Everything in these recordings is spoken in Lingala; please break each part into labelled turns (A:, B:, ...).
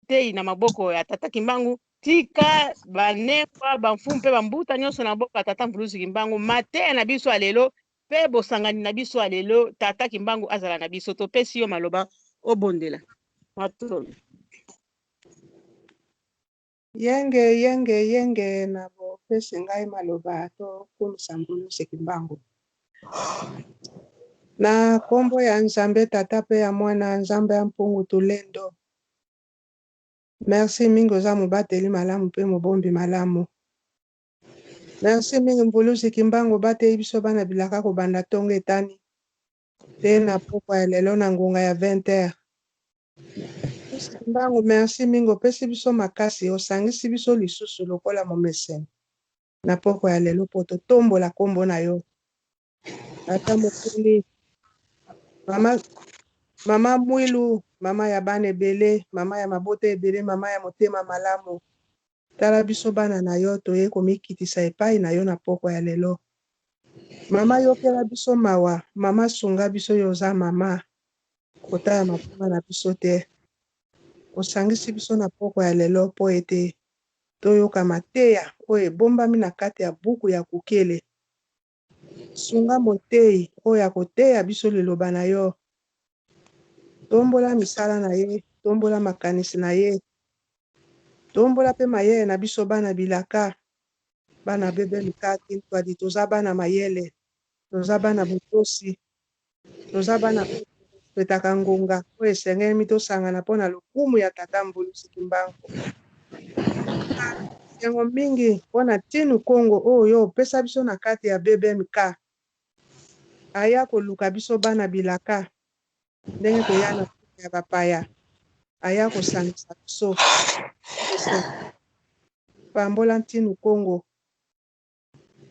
A: motei na maboko ya tata Kimbangu tika banemba bamfumu mpe bambuta nyonso na maboko ya tata Mvuluzi Kimbangu mateya na biso alelo pe bosangani na biso alelo tata Kimbangu azala na biso topesi yo maloba obondela matondo.
B: Yenge na bopesi ngai maloba tokumisa Mvuluzi Kimbangu. Na kombo ya Nzambe tata pe ya mwana Nzambe ya mpungu tulendo. Merci mingi oza mobateli malamu pe mobombi malamu. Merci mingi Mvuluzi Kimbangu bateli biso bana bilaka kobanda tongo etani. Te na pokwa ya lelo na ngonga ya 20h. Kimbangu merci mingi opesi biso makasi osangisi biso lisusu lokola momeseni. Na pokwa ya lelo po totombola kombo na yo. Ata mokili mama Mwilu, mama ya bana ebele, mama ya mabota ebele, mama ya motema malamu. Tala biso bana na yo toye komikitisa epai na yo na pokwa ya lelo. Mama yokela biso mawa, mama sunga biso yoza mama. Kota ya mapuma na biso te. Osangisi biso na pokwa ya lelo po ete toyoka mateya oyo ebombami na kati ya buku ya kukele. Sunga motei oyo ya koteya biso liloba na yo. Tombola misala na ye, tombola makanisi na ye. Tombola pe mayele na biso bana bilaka. Bana bebe mikaki twadi toza bana mayele. Toza bana botosi. Toza bana petaka ngonga oyo esengeli tosangana mpona lokumu ya tata Mvuluzi Kimbangu. Yango mingi mpona tinu Kongo oyo opesa biso na kati ya BBMK. Aya koluka biso bana bilaka. Ndenge toya na ya bapaya. Aya kosangisa biso. Pambola ntinu Kongo.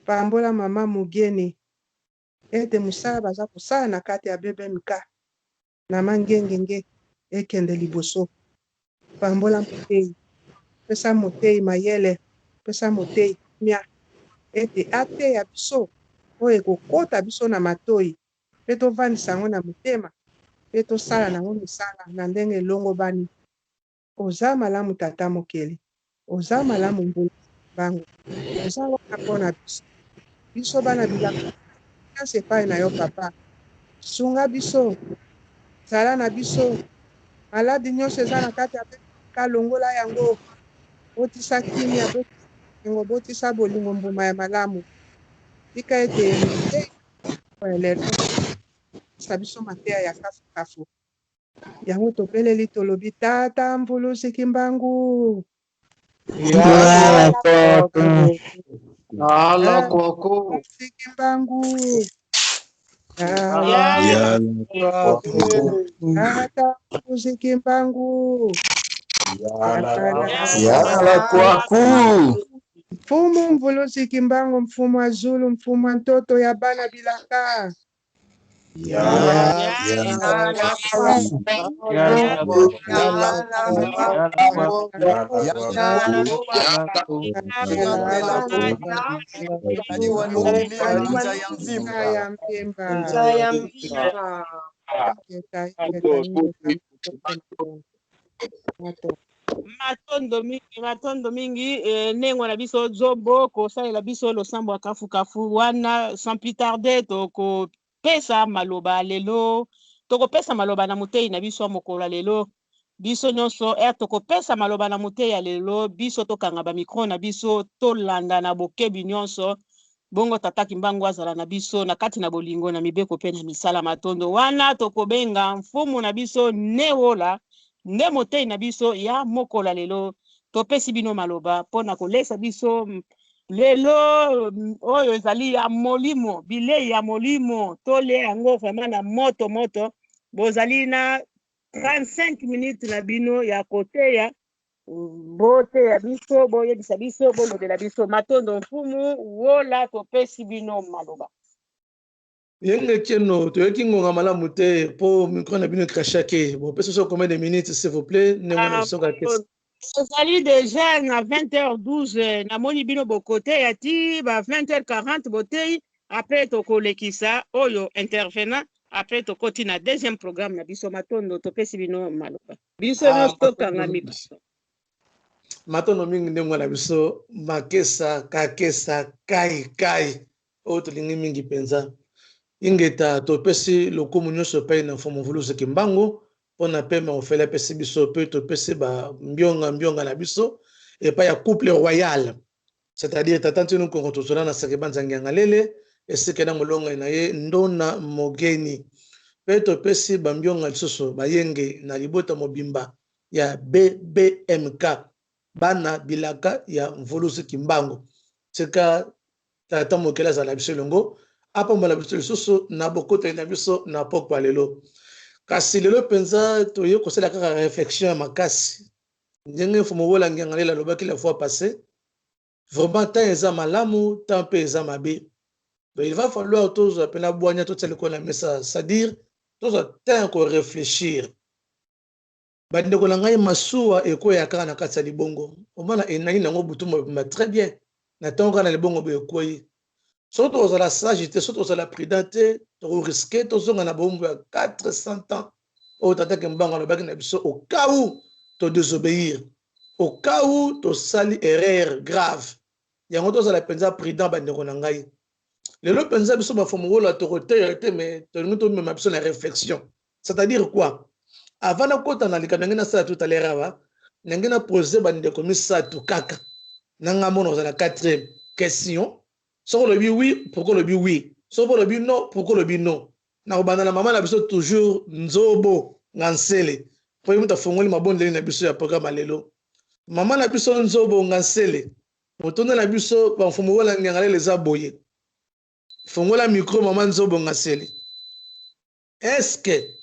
B: Pambola mama Mugeni. Ete musala baza kosala na kati ya BBMK. Na mangengenge ekende liboso. Pambola motei. Pesa motei mayele. Pesa motei mia. Ete ate ya biso. Oye kokota biso na matoi. Pe tovandisa yango na motema. Pe tosala nango misala na ndenge longo bani. Oza malamu tata mokeli. Oza malamu Mvuluzi Kimbangu. Oza wana mpona biso. Biso bana bilaka. Kasi epai na yo papa. Sunga biso. Zala na biso. Maladi nyonso eza na kati ya BBMK longola yango. Botisa kimia. Botisa bolingo mbuma ya malamu. Tika ete motei. Sa biso mateya ya kafu. Yango topeleli tolobi tata Mvuluzi Kimbangu.
C: Yala kwako.
B: Kimbangu.
A: Yala
B: Tata Mvuluzi Kimbangu.
C: Yala kwako.
B: Mfumu Mvuluzi Kimbangu, mfumu wa Zulu, mfumu wa ntoto ya bana bilaka.
A: matondo mingi nengo na biso zobo kosalela biso losambo ya kafu wana sans plus tarder tokopesa maloba lelo tokopesa maloba na motei na biso mokolo lelo biso nyonso tokopesa maloba na motei ya lelo biso tokanga ba micro na biso tolanda na bokebi nyonso bongo tata Kimbangu azala na biso na kati na bolingo na mibeko pe na misala matondo wana tokobenga mfumu na biso newola nde motei na biso ya mokola lelo topesi bino maloba mpona kolesa biso lelo oyo ezali ya molimo bilei ya molimo tolia yango vraiment na moto bozali na 35 minutes na bino ya koteya boteya biso boyebisa biso bolobela biso matondo mfumu wola topesi bino maloba.
D: Yenge keno toyoki ngonga malamu te po micro na bino ekashake bopesa so combien de minutes s'il vous plaît nengo biso ka kesi
A: ozali déjà na 20h12 namoni bino bokoteya ti ba 20h40 botei après tokolekisa oyo intervenant après tokoti na deuxième programme na biso matondo topesi bino maloba biso nyonso tokangami baso
D: matondo mingi nde mwana biso makesa kakesa kai oyo tolingi mingi mpenza ingeta topesi lokumu nyonso epai na mfumu mvuluzu kimbangu mpona pema ofele apesi biso mpe topesi mbionga na biso epai ya couple royal c'est-à-dire tata ntino kongo tozola na seke banzangianga lele esike na molongo na ye ndona mogeni mpe topesi bambionga lisusu bayenge na libota mobimba ya BBMK bana bilaka ya mvuluzu kimbangu tika tata mokele azala biso elongo apambola biso lisusu na bokota na biso na pokwa lelo kasi lelo mpenza toye kosala kaka réflexion ya makasi ndenge mfumu wolangianga lela alobaki la fois passée vraiment tant eza malamu tant mpe eza mabe donc il va falloir tozwa pena bwanya totsala likolo na mesa c'est-à-dire tozwa temps ko réfléchir bandeko na ngai masuwa ekoya kaka na kati ya libongo omona enangi nango butu mobimba très bien na ntango kaka na libongo boye ekoyi soki tozala sage te soki tozala prudent te tokoriske tozonga na bombo ya 400 ans oyo tatake mbango alobaki na biso au cas où todésobéir au cas où tosali erreur grave yango tozala mpenza prudent bandeko na ngai lelo mpenza biso bafumu wolo tokoteya te mais tolingi tomema biso na réflexion c'est-à-dire quoi avant nakota na likambo ndenge nasala tout à l'heure awa ndenge na pose bandeko misato kaka nanga mona ozala 4e question soki olobi oui pourquoi olobi oui soki olobi non pourquoi olobi non na kobanda na mama na biso toujours nzobo ngansele po ye mutu afongoli mabondeli na biso ya programme lelo mama na biso nzobo ngansele motonda na biso bamfumu wolangianga lelo eza boye fongola micro mama nzobo ngansele est-ce que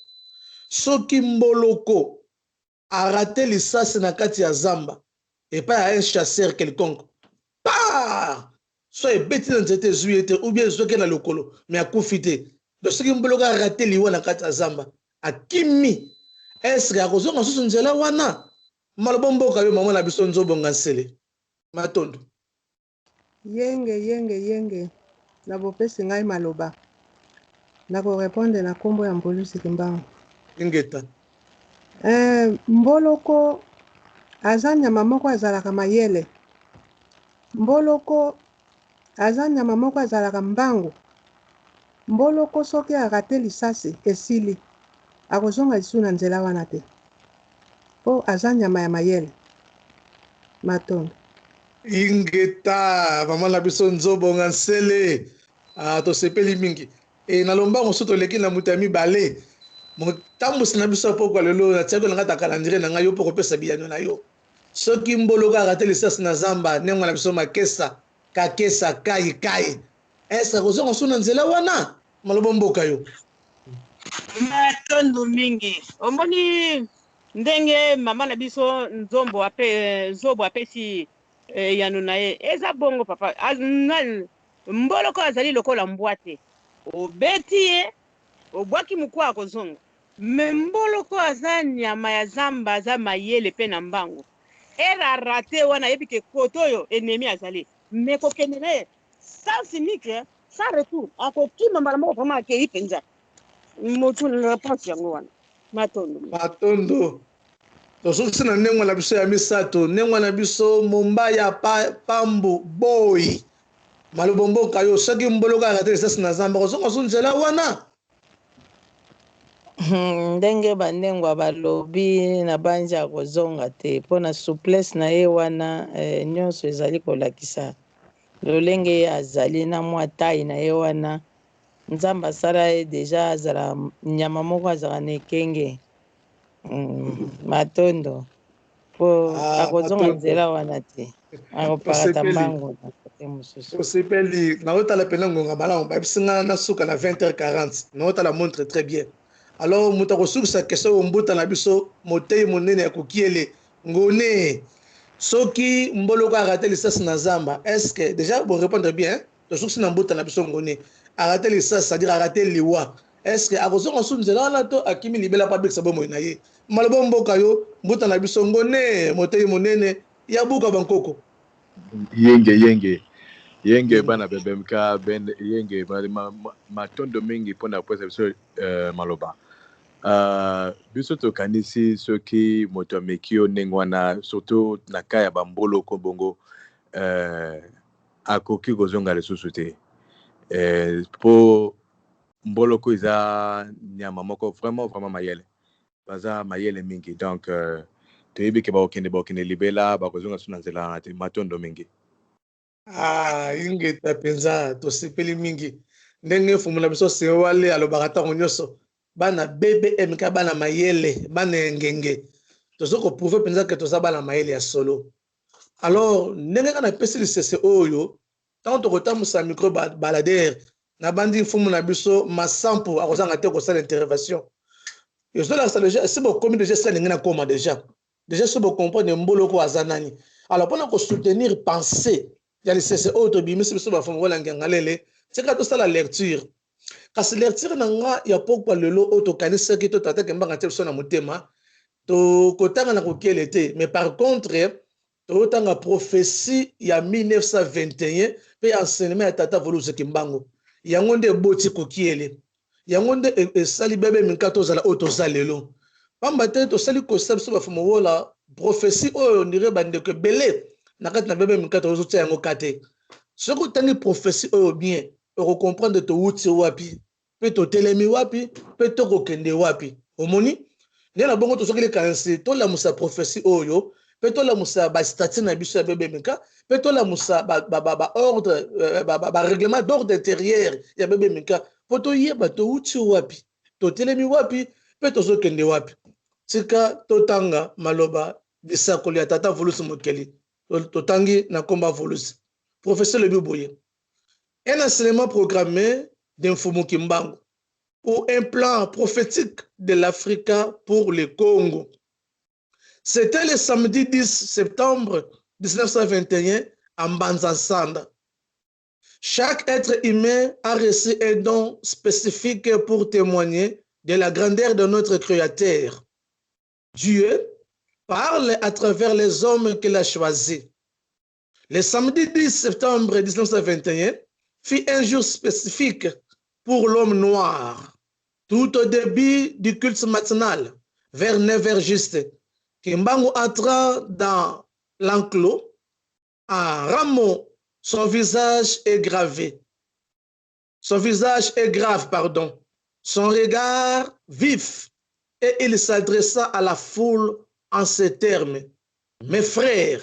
D: soki mboloko arate lisasi na kati ya zamba epai ya un chasseur quelconque pa so ebeti na nzete ezwi ye te ou bien ezoki na lokolo me akufi te donc soki mboloko arate liwa na kati ya zamba akimi eske akozonga susu nzela wana maloba mboka yo mama na biso nzobo ngansele matondo
B: yenge na bopesi ngai maloba nakorepondre na nkombo ya Mvuluzu Kimbangu
D: ingeta
B: mboloko aza nyama moko azalaka mayele mboloko aza nyama moko azalaka mbangu mboloko soki arate lisasi esili akozonga lisu na nzela wana te po aza nyama ya mayele matondo
D: ingeta mama na biso nzobo ngansele tosepeli mingi na lombango so toleki na moto ya mibale motambusi na biso pokwa lelo natiaki na ngata kalandire na ngai yo mpo kopesa biyano na yo soki mboloko arate lisasi na zamba ndenge na biso makesa kakesa kai ese akozonga so na nzela wana maloba mboka yo
A: matondo mingi omoni ndenge mama na biso nzobo apesi yano na ye eza bongo papa mboloko azali lokola mbwa te obeti ye obwaki mokwa akozonga me mboloko aza nyama ya zamba aza mayele mpe na mbangu erara te wana yebi ke kote oyo enemi azali me kokende na ye sans unique sans retour akokima mbala moko vraimen akei mpenza motu réponse yango wana matondo
D: tosukisi na ndenge na biso ya misato ndenge na biso mombaya pambo boy maloba mboka yo soki mboloko arate lisasi na zamba kozonga so nzela wana
E: ndenge bandengwa balobi na banzi ya kozonga te mpona souplesse na ye wana nyonso ezali kolakisa lolenge ye azali na mwa tai na ye wana nzambe asala ye deja azala nyama moko azala na ekenge matondo po akozonga nzela wana te akoparata mbango na kote mosusu
D: osepeli naotala pena ngonga malamu babisinga na suka na 20h40 naotala montre très bien alors moto akosukisa question oyo mbuta na biso motei monene ya kokiele ngone soki mboloko arate lisasi na zamba est-ce que déjà bon répondre bien tosukisi na mbuta na biso ngone arate lisasi c'est-à-dire arate liwa est-ce que akozonga su nzela wana to akimi libela pa bikisa bomoi na ye maloba mboka yo mbuta na biso ngone motei monene ya buka bankoko
C: yenge
F: yenge bana BBMK ben yenge matondo mingi pona posa biso maloba biso tokanisi soki moto ameki yo ndenge wana surtout na ka ya bamboloko bongo akoki kozonga lisusu te mpo mboloko eza nyama moko vraiment mayele baza mayele mingi donc toyebi ke bakokende libela bakozonga so na nzela wana te matondo mingi
D: ingeta mpenza tosepeli mingi ndenge fumu na biso sewale alobaka ntango nyonso bana BBMK bana mayele bana engenge tozo koprouve mpenza ke toza bana mayele ya solo. Alors ndenge kaka napesi lisese oyo ntango tokotambusa micro baladere na bandi fumu na biso masampo akozanga te kosala intervention yozolakisa déjà si bokomi déjà sila ndenge nakoma déjà si bocomprendre mboloko aza nani. Alors mpona kosoutenir pensée ya lisese oyo tobimisi biso bafumu bolangenga lele tika tosala lecture kasi lecture na nga ya pokwa lelo oyo tokanisaki to tatake mbanga te biso na motema tokotanga na kokele te mais par contre totanga prophétie ya 1921 pe enseignement ya tata Voluze Kimbangu yango nde eboti kokiele yango nde esali BBMK tozala oyo toza lelo pamba te tosali kosala biso bafumu bola prophétie oyo ndire bandeko ebele na kati na BBMK tozotia yango kate soki otangi prophétie oyo bien okocomprendre touti wapi mpe totelemi wapi mpe tokokende wapi omoni nde na bongo tozokileka ainsi tolamusa prophétie oyo mpe tolamusa bastatut na biso ya BBMK mpe tolamusa baordre barèglement d'ordre intérieur ya BBMK mpo toyeba touti wapi totelemi wapi mpe tozokende wapi tika totanga maloba bisakoli ya tata Voluze Mokeli totangi na komba Voluze professeur Lebi Boye. Un enseignement programmé d'Infumu Kimbangu pour un plan prophétique de l'Afrique pour le Congo. C'était le samedi 10 septembre 1921 à Mbanza-Sanda. Chaque être humain a reçu un don spécifique pour témoigner de la grandeur de notre Créateur. Dieu parle à travers les hommes qu'il a choisis. Le samedi 10 septembre 1921 fut un jour spécifique pour l'homme noir. Tout au début du culte matinal, vers 9h juste, Kimbangu entra dans l'enclos. En ramon, son visage est gravé. Son visage est grave, pardon. Son regard vif. Et il s'adressa à la foule en ces termes. Mes frères,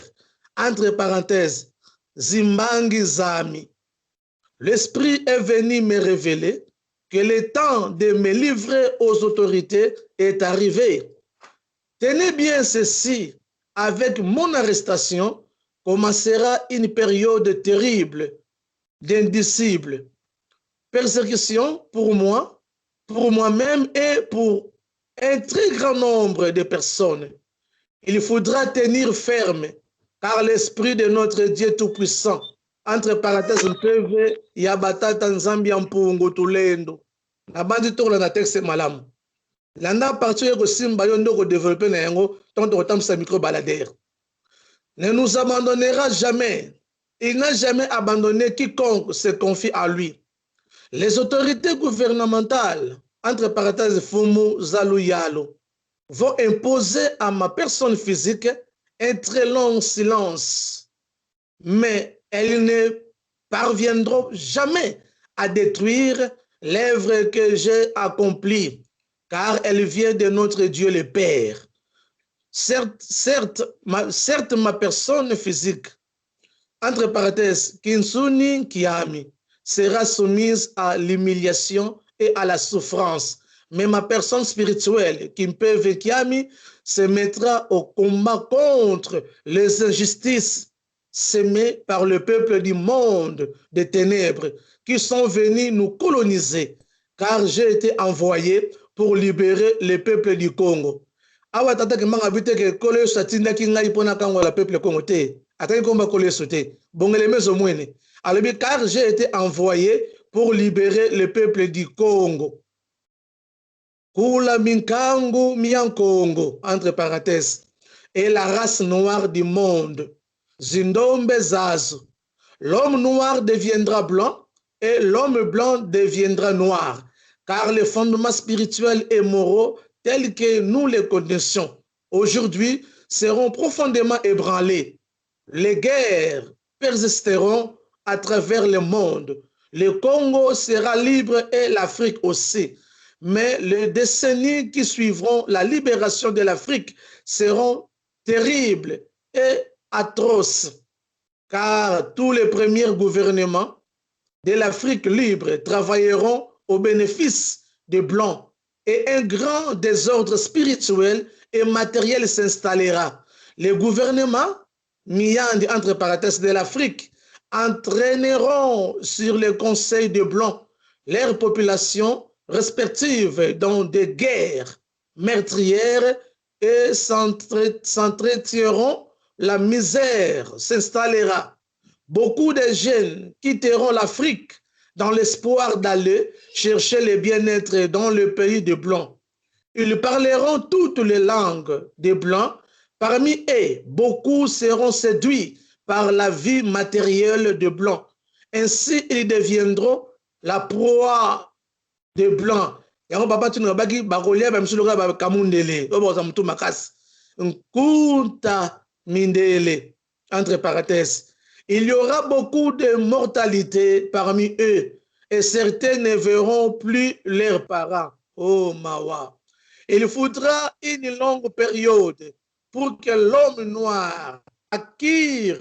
D: entre parenthèses, Zimbangi Zami, l'Esprit est venu me révéler que le temps de me livrer aux autorités est arrivé. Tenez bien ceci, avec mon arrestation commencera une période terrible d'indicible persécution pour moi, pour moi-même et pour un très grand nombre de personnes. Il faudra tenir ferme, car l'Esprit de notre Dieu Tout-Puissant, entre parenthèses, mpeve ya batata nzambi ya mpungu tulendo. Na bandi tokola na texte malamu. Landa parti yeko simba yo ndoko développer na yango, tant autant sa micro baladère. Ne nous abandonnera jamais. Il n'a jamais abandonné quiconque se confie à lui. Les autorités gouvernementales, entre parenthèses Fumu Zalu Yalo, vont imposer à ma personne physique un très long silence. Mais elles ne parviendront jamais à détruire l'œuvre que j'ai accomplie, car elle vient de notre Dieu le Père. Certes, ma personne physique, entre parenthèses, Kinsuni Kiami, sera soumise à l'humiliation et à la souffrance. Mais ma personne spirituelle, Kimpeve Kiami, se mettra au combat contre les injustices sémées par le peuple du monde des ténèbres qui sont venus nous coloniser, car j'ai été envoyé pour libérer le peuple du Congo. Awa tata ke manga bite ke kole satinda ki ngai pona kango la peuple Congo te. Ataki komba kole sote. Bongele mezo mwene. Alobi car j'ai été envoyé pour libérer le peuple du Congo. Kula minkangu miyankongo, entre parenthèses, et la race noire du monde. Zindombe zazu. L'homme noir deviendra blanc et l'homme blanc deviendra noir, car les fondements spirituels et moraux tels que nous les connaissons aujourd'hui seront profondément ébranlés. Les guerres persisteront à travers le monde. Le Congo sera libre et l'Afrique aussi. Mais les décennies qui suivront la libération de l'Afrique seront terribles et atroces, car tous les premiers gouvernements de l'Afrique libre travailleront au bénéfice des Blancs et un grand désordre spirituel et matériel s'installera. Les gouvernements, Miyandi entre parenthèses de l'Afrique, entraîneront sur les conseils des Blancs leurs populations respectives dans des guerres meurtrières et s'entretiront, la misère s'installera. Beaucoup de jeunes quitteront l'Afrique dans l'espoir d'aller chercher le bien-être dans le pays des Blancs. Ils parleront toutes les langues des Blancs. Parmi eux, beaucoup seront séduits par la vie matérielle des Blancs. Ainsi, ils deviendront la proie des Blancs. Entre parenthèses. Il y aura beaucoup de mortalité parmi eux et certains ne verront plus leurs parents. Oh Mawa. Il faudra une longue période pour que l'homme noir acquire.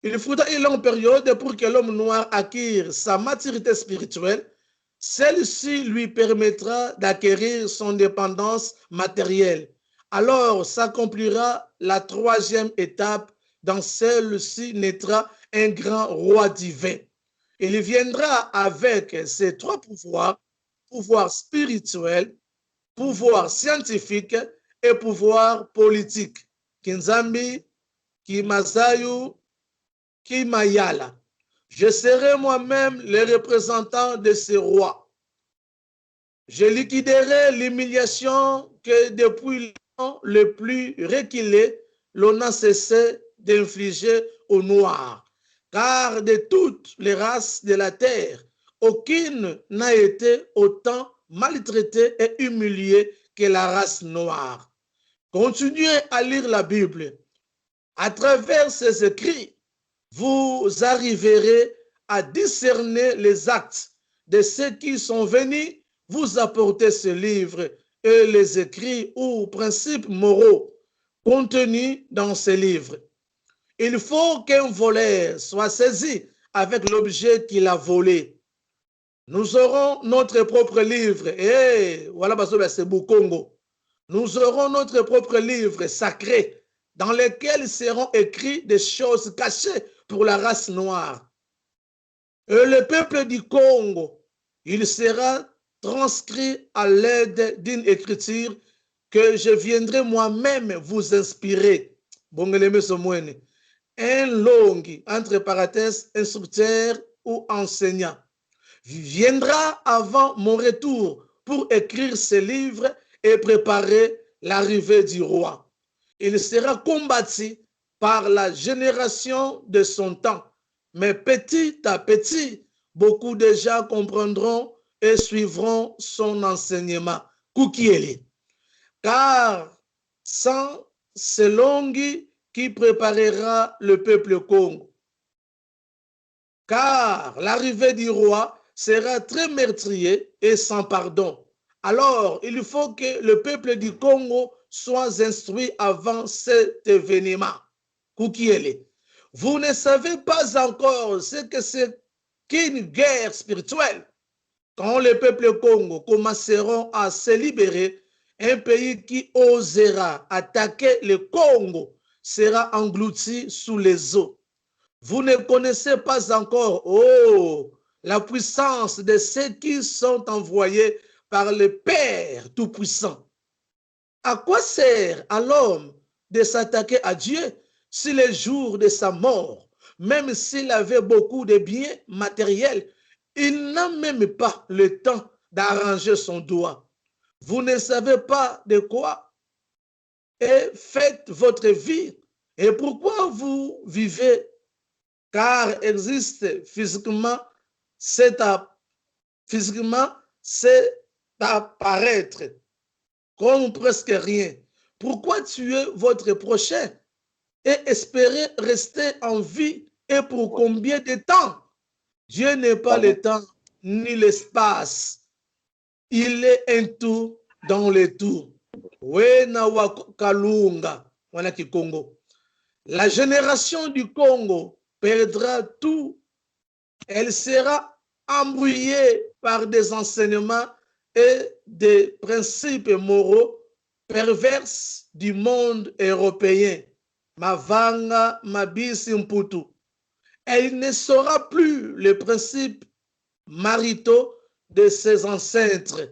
D: Il faudra une longue période pour que l'homme noir acquire sa maturité spirituelle. Celle-ci lui permettra d'acquérir son indépendance matérielle. Alors s'accomplira la troisième étape. Dans celle-ci naîtra un grand roi divin. Il viendra avec ses trois pouvoirs, pouvoir spirituel, pouvoir scientifique et pouvoir politique. Kinzambi, Kimasayu, Kimayala. Je serai moi-même le représentant de ce roi. Je liquiderai l'humiliation que depuis le plus reculé, l'on a cessé d'infliger aux Noirs. Car de toutes les races de la terre, aucune n'a été autant maltraitée et humiliée que la race noire. Continuez à lire la Bible. À travers ces écrits, vous arriverez à discerner les actes de ceux qui sont venus vous apporter ce livre et les écrits ou principes moraux contenus dans ce livre. Il faut qu'un voleur soit saisi avec l'objet qu'il a volé. Nous aurons notre propre livre. Et voilà, c'est Bukongo. Nous aurons notre propre livre sacré dans lequel seront écrites des choses cachées pour la race noire. Et le peuple du Congo, il sera transcrit à l'aide d'une écriture que je viendrai moi-même vous inspirer. Un long, entre parenthèses, instructeur ou enseignant, viendra avant mon retour pour écrire ce livre et préparer l'arrivée du roi. Il sera combattu par la génération de son temps, mais petit à petit, beaucoup de gens comprendront et suivront son enseignement. Kukieli. Car sans ce long qui préparera le peuple Congo. Car l'arrivée du roi sera très meurtrier et sans pardon. Alors, il faut que le peuple du Congo soit instruit avant cet événement. Kukieli. Vous ne savez pas encore ce que c'est qu'une guerre spirituelle. Quand le peuple Congo commenceront à se libérer, un pays qui osera attaquer le Congo sera englouti sous les eaux. Vous ne connaissez pas encore, la puissance de ceux qui sont envoyés par le Père Tout-Puissant. À quoi sert à l'homme de s'attaquer à Dieu si le jour de sa mort, même s'il avait beaucoup de biens matériels, il n'a même pas le temps d'arranger son doigt. Vous ne savez pas de quoi et faites votre vie Et pourquoi vous vivez? Car existe physiquement, c'est apparaître comme presque rien. Pourquoi tuer votre prochain et espérer rester en vie? Et pour combien de temps? Dieu n'est pas le temps ni l'espace. Il est un tout dans le tout. Wena wakalunga, wana Congo. La génération du Congo perdra tout. Elle sera embrouillée par des enseignements et des principes moraux pervers du monde européen. Mavanga Mabisi Mputu. Elle ne saura plus les principes maritaux de ses ancêtres.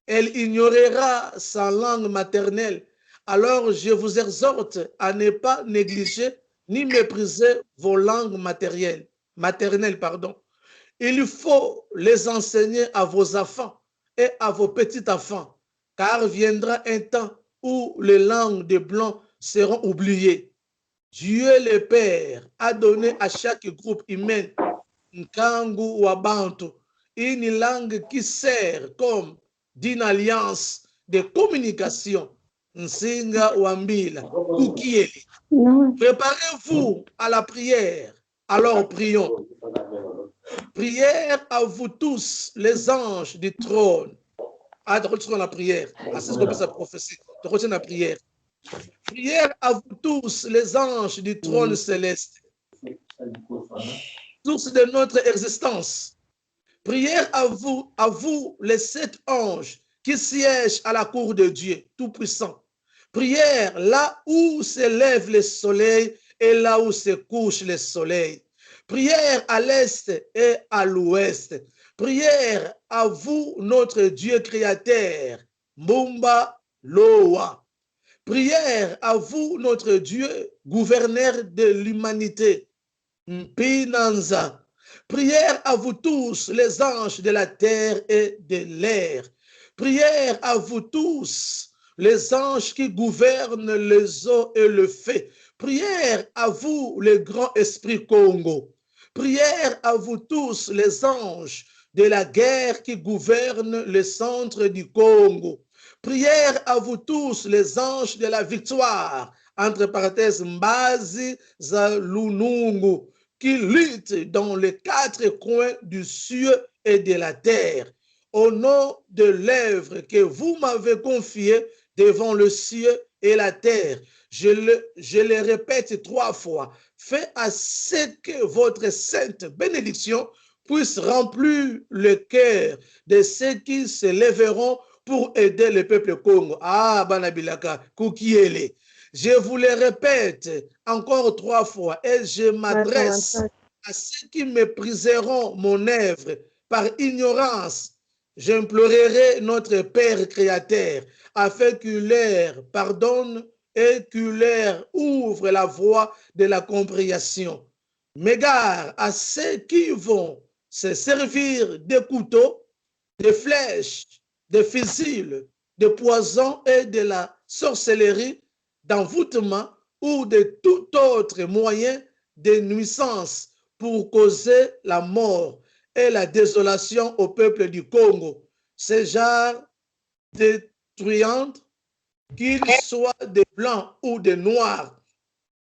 D: Elle ignorera sa langue maternelle. Alors je vous exhorte à ne pas négliger ni mépriser vos langues maternelles. Il faut les enseigner à vos enfants et à vos petits-enfants, car viendra un temps où les langues des Blancs seront oubliées. Dieu le Père a donné à chaque groupe humain, Nkangu ou Abantu, une langue qui sert comme d'une alliance de communication. Nsinga Wambila, Kukieli. Préparez-vous à la prière. Alors prions. Prière à vous tous, les anges du trône. Ah, tu retiens la prière. Ah, c'est ce qu'on peut sa prophétie. Tu retiens la prière. Prière à vous tous, les anges du trône céleste. Source de notre existence. Prière à vous, les 7 anges qui siègent à la cour de Dieu Tout-Puissant. Prière là où se lève le soleil et là où se couche le soleil. Prière à l'est et à l'ouest. Prière à vous, notre Dieu créateur, Mbumba Loa. Prière à vous, notre Dieu, gouverneur de l'humanité, Mpinanza. Prière à vous tous, les anges de la terre et de l'air. Prière à vous tous, les anges qui gouvernent les eaux et le feu. Prière à vous, le grand esprit Congo. Prière à vous tous, les anges de la guerre qui gouvernent le centre du Congo. Prière à vous tous, les anges de la victoire, entre parenthèses, Mbazi Zalunungu, qui luttent dans les 4 coins du ciel et de la terre. Au nom de l'œuvre que vous m'avez confiée devant le ciel et la terre, je le répète 3 fois, faites à ce que votre sainte bénédiction puisse remplir le cœur de ceux qui se lèveront pour aider le peuple Congo. Ah, Banabilaka, Kukiele. Je vous le répète encore 3 fois et je m'adresse à ceux qui mépriseront mon œuvre par ignorance. J'implorerai notre Père créateur afin qu'il leur pardonne et qu'il leur ouvre la voie de la compréhension. M'égare à ceux qui vont se servir de couteaux, de flèches, de fusils, de poisons et de la sorcellerie, d'envoûtement ou de tout autre moyen de nuisance pour causer la mort et la désolation au peuple du Congo. Ces genres détruisants, qu'ils soient des blancs ou des noirs,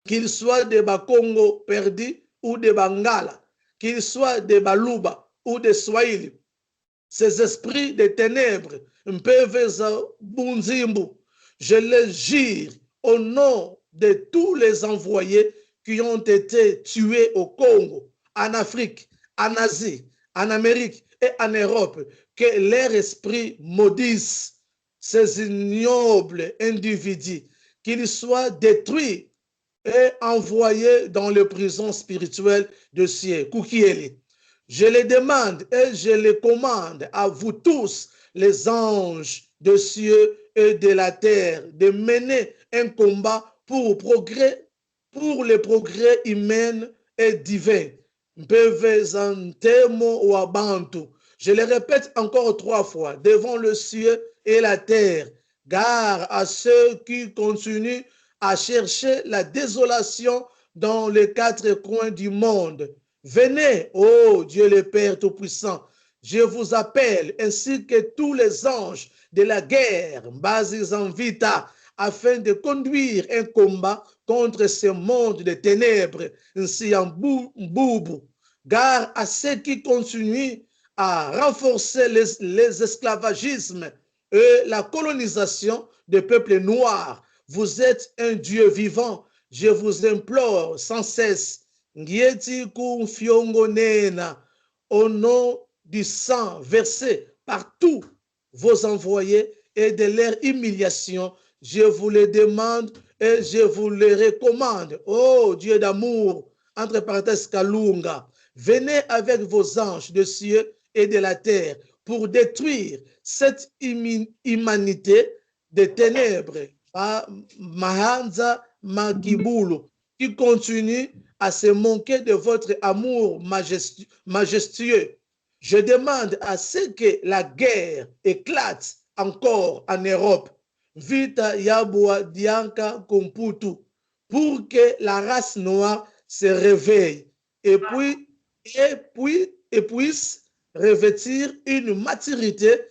D: qu'ils soient des Bakongo perdus ou des Bangala, qu'ils soient des Baluba ou des Swahili, ces esprits de ténèbres, je les jure au nom de tous les envoyés qui ont été tués au Congo, en Afrique, en Asie, en Amérique et en Europe, que leur esprit maudisse ces ignobles individus, qu'ils soient détruits et envoyés dans les prisons spirituelles de ciel. Kukieli. Je les demande et je les commande à vous tous, les anges de cieux et de la terre, de mener un combat pour le progrès humain et divin. Je le répète encore 3 fois, devant le ciel et la terre, gare à ceux qui continuent à chercher la désolation dans les quatre coins du monde. Venez, ô Dieu le Père Tout-Puissant, je vous appelle, ainsi que tous les anges de la guerre, Mbazis en vita, afin de conduire un combat contre ce monde de ténèbres, ainsi en boubou. Gare à ceux qui continuent à renforcer les esclavagismes et la colonisation des peuples noirs. Vous êtes un Dieu vivant. Je vous implore sans cesse. Ngieti kumfiongonena, au nom du sang versé par tous vos envoyés et de leur humiliation, je vous le demande et je vous le recommande. Oh Dieu d'amour, entre parenthèses Kalunga, venez avec vos anges de cieux et de la terre pour détruire cette humanité des ténèbres, Mahanza Magibulu, qui continue à se manquer de votre amour majestueux. Je demande à ce que la guerre éclate encore en Europe, Vita Yabua Dianka Kumputu, pour que la race noire se réveille et puisse revêtir une maturité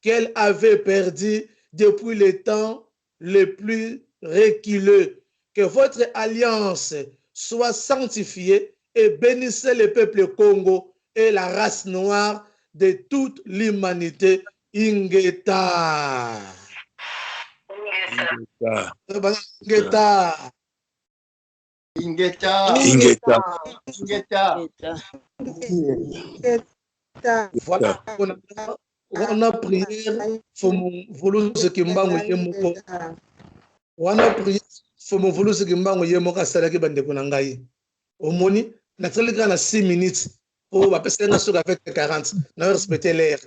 D: qu'elle avait perdue depuis les temps les plus reculés. Que votre alliance soit sanctifiée et bénissez le peuple Congo et la race noire de toute l'humanité. Ingeta. Ingeta.
C: Ingeta.
E: Ingeta.
D: Voilà, on a prié, Fomuvulusi Kimbangu Yemoko. On a prié, Fomuvulusi Kimbangu Yemoka Salaki Bandeko Nangai. Omoni, naturellement, na 6 minutes. Oh, va passer na sur avec 40. Na respecter l'air.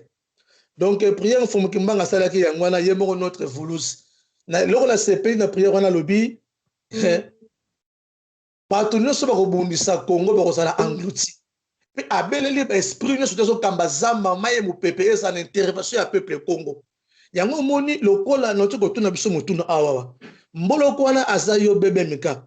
D: Donc, prière Fomu Kimbanga Salaki Yangwana Yemoko notre Vulusi. Na lors la CP na prière on a lobby. Partout nous sommes rebondissant Congo bakosala englouti. Puis abeleli esprit nous sur kamba zamba maye mu PPS en intervention à peuple Congo. Yango moni lokola notre kotuna biso mutuna awawa. Mboloko wana azayo bebe mika.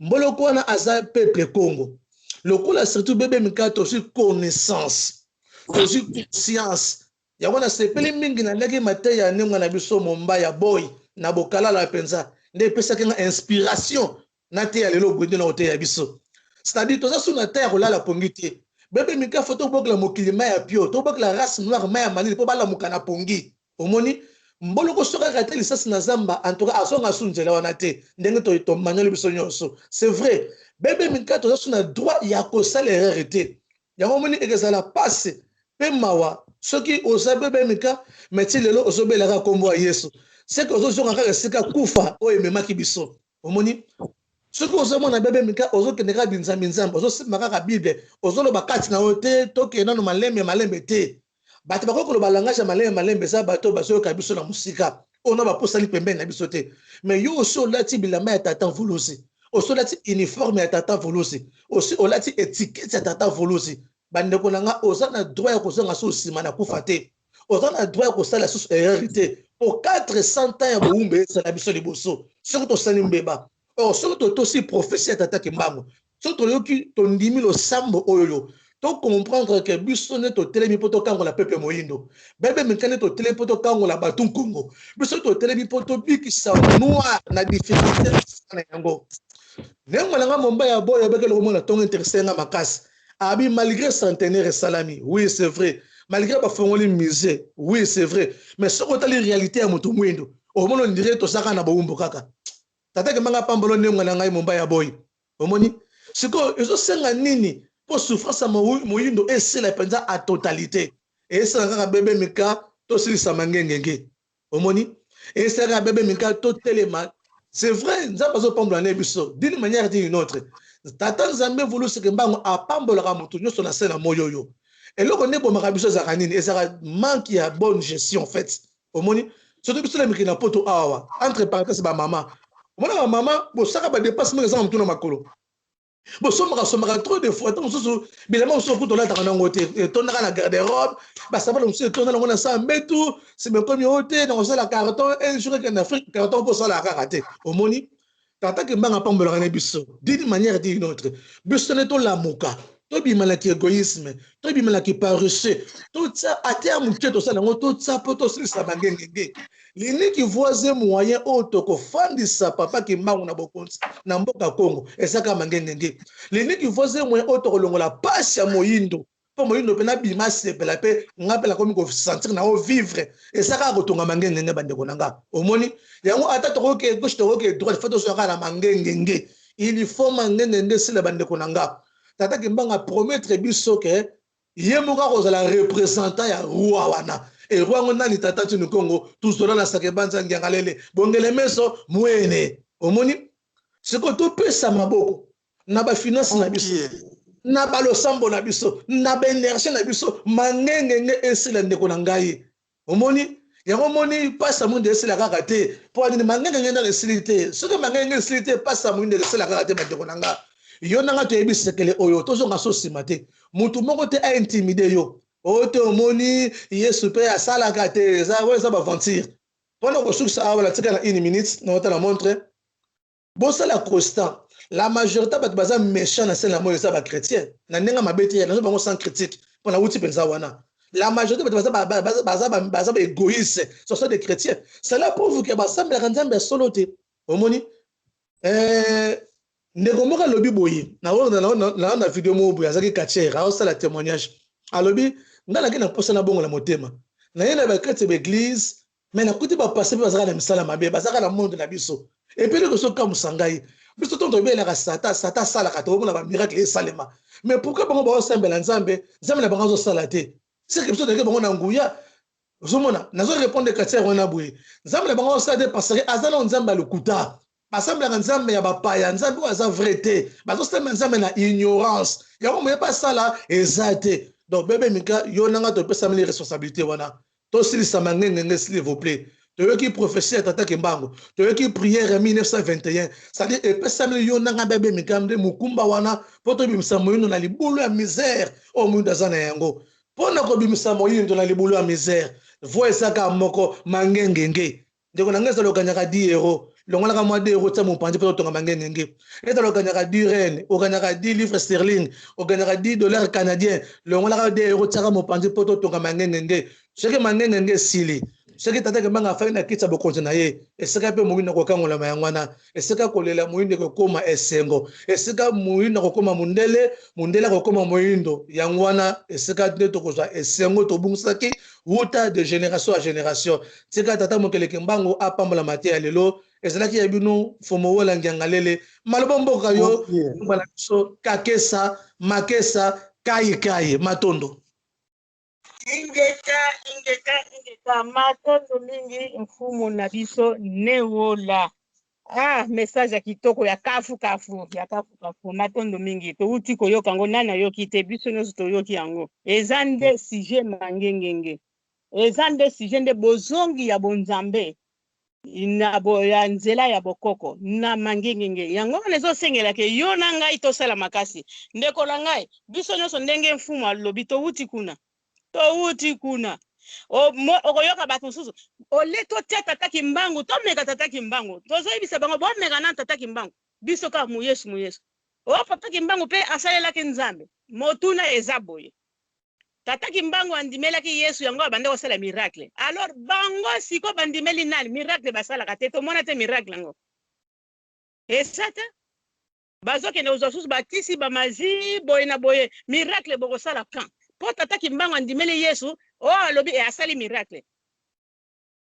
D: Mboloko wana aza peuple Congo. Lokola surtout bebe mika to aussi connaissance. To aussi conscience. Yango na sepeli mingi na leki mateya nenga na biso momba ya boy na bokala la penza. Ne pesa kenga inspiration na te ya lelo gwende na ote ya biso. C'est-à-dire to za suna terre kolala pongiti. Bebe mika foto bokla mokili maya pio, to bokla race noire maya manili po bala mukana pongi. Omoni mboloko soka kate lisasi na zamba en tout cas asonga sunjela wana te ndenge to manyoli biso nyonso. C'est vrai. Bebe mika to za suna droit ya ko sala erreur te. Ya omoni ekezala passe pe mawa soki osa bebe mika meti lelo osobela ka kombo ya Yesu. C'est que ozonga ka sika kufa o ememaki biso. Omoni ce que vous avez bébé mika ozo keneka binzambi nzambe ozo simaka bible ozo lo bakati na ote toke na no malembe te bato bakoko lo balangage malembe za bato baso ka biso na musika ona ba posali pembeni na biso te mais yo oso lati bilamba ya tata Vulusi oso lati uniforme ya tata Vulusi osi olati étiquette ya tata Vulusi bande ko nanga oza na droit ya kozonga so sima na kufa te oza na droit ya kosala so hérité pour 400 ans ya boumbe ça na biso liboso surtout sali mbeba. Or, surtout aussi prophétie à Tata Kimbangu. Surtout yoki ton dimi lo sambo oyo. To comprendre que bisone to telemi poto kango la peuple moyindo. Bebe mekane to telemi poto kango la batung Congo. Bisone to telemi poto biki sa noir na difficulté na yango. Nengo langa momba ya boya beke lo mona tonga intéressé na makasi. Abi malgré centenaire salami. Oui, c'est vrai. Malgré ba fongoli musée. Oui, c'est vrai. Mais ce côté la réalité à moto mwindo. Au moment on dirait to saka na boumbo kaka. Tata kemanga pambolo nengo na ngai momba ya boy. Omoni siko ezo senga nini pour souffrance à moyindo et la penza à totalité. Et ça nga bébé mika to silisa mangengenge. Omoni et ça nga bébé mika to telema. C'est vrai, nza bazo pambolo na biso d'une manière ou d'une autre. Tata Nzambe Vulusi Kimbangu a pambolo ka mutu nyoso na sena moyoyo. Et loko ne bomaka biso za kanini et ça manque ya bonne gestion en fait. Omoni surtout biso la mikina poto awa entre parenthèses ba maman. Moi, maman, bon, ça va dépasser mes enfants tout dans ma colo. Bon, ça trop de fois. Tant que bien on s'en fout de là dans un côté. Ton à la garde-robe, bah ça va nous se tourner dans ça, mais tout, c'est même comme hôtel dans la carton. Un jour qu'en Afrique, carton pour ça la rater. Au moni, tata kimbanga pambolaka na biso d'une manière d'une autre biso ne tolamuka tobimelaki égoïsme tobimelaki paresseux totya ate ya moke tosala yango totya mpo tosilisa bangengenge liniki voisin moyen oyo tokofandisa papa kimbangu na bokonzi na mboka Congo ezaka mangengenge liniki voisin moyen oyo tokolongola pasi ya moyindo mpo moyindo mpe nabima sepela mpe nga mpe nakomi kosentir na o vivre ezaka kotonga mangengenge bandeko na nga omoni yango ata tokoki gauche tokoki droite fo tozwaka na mangengenge il faut mangengenge sila bandeko na nga tata kimbanga promettre biso ke ye moko akozala représentant ya roi wana e roi ngo nani tata tuni Congo tuzola na sake banza ngianga lele bongele meso mwene omoni siko topesa maboko na ba finance na biso na ba losambo na biso na ba énergie na biso mangengenge esila ndeko na ngai omoni yango moni pasa munde esila kaka te po ani mangengenge na esilite siko mangengenge esilite pasa munde esila kaka te bandeko na nga yo nanga toyebisekele oyo tozonga so nsima te mutu moko te aintimide yo oyo te omoni yesu mpe asalaka te eza baventure mpona kosukisa awa latika na 1 minute naota na montre bosala constant la majorité bato baza méchant na sene na moyo eza bachrétien na ndenge mabe te nazo bango sans critique mpona wuti mpenza wana la majorité bato baza baégoïste ce sont des chrétiens cela prouve ke basambelaka nzambe ya solo te omoni ndeko moko alobi boye na video moko boye azalaki katiere aosala témoignage alobi ngalaki na mposa na bongo na motema naye na bakrete baeglise me nakuti bapase mpe bazalaka na misala mabe bazalaka na monde na biso epuis ndeko sokamusa ngai biso tonto obelaka sata asalaka tokomona bamiracle esalema mais pourquoi bango baosambela nzambe nzambe na bango azosala te seke biso toleki bango na nguya ozomona nazorépondre katiere wana boye nzambe na bango azosala te parce que aza na nzambe ya lokuta basambelaka nzambe ya bapaya nzambe oyo aza vrai te bazosambela nzambe na ignorance yango moye basala eza te donc bebe mika yo nanga topesameli responsabilité wana tosilisa mangengenge s'il vous plaît toyoki prophétie ya tata kimbangu toyoki prière ya 1921 c'est-à-dire epesameli yo nanga bebe mika nde mokumba wana mpo tobimisa moyindo na libulu ya misère oyo moyindo aza na yango mpona kobimisa moyindo na libulu ya misère vo ezaka moko mangengenge ndeko na ngai ezala okanyaka 10 euros longolaka mwa 2 euros tia mopanzi mpo totonga mangengenge ezala okanyaka 10 reine okanyaka 10 livres sterling okanyaka 10 dollars canadien longolaka 2 euros tiaka mopanzi mpo totonga mangengenge soki mangengenge esili soki tata kimbanga afai na kiti ya bokonzi na ye esika mpe moyindo akokangolama yango wana esika kolela moyindo ekokóma esengo esika moyindo akokóma mundele akokóma moyindo yango wana esika nde tokozwa esengo tobungisaki wuta de génération à génération tika tata mokele kimbangu apambolama te ya lelo ezalaki ya bino fomo wola ngianga lele maloba mboka yo bana biso kakesa makesa kai matondo
A: ingeka matondo mingi mfumu na biso newola message ya kitoko ya kafu matondo mingi touti koyoka yango nani ayoki te biso nyonso toyoki yango eza nde sujet mangengenge eza nde sujet nde bozongi ya bonzambe ya nzela ya bokoko na mangengenge yango wana ezosengelaka yo na ngai tosala makasi ndeko na ngai biso nyonso ndenge mfumu alobi touti kuna okoyoka bato mosusu ole totia tata kimbangu tomeka tata kimbangu tozoyebisa bango bomeka na tata kimbangu biso kaka muyesu papa kimbangu mpe asalelaki nzambe motuna eza boye tata kimbangu andimelaki yesu yango abande kosala miracle alors bango siko bandimeli nani miracle basalaka te tomona te miracle yango esa te bazokende kozwa susu batisi bamazi boye na boye miracle bokosala kan po tata kimbangu andimeli yesu alobi asali miracle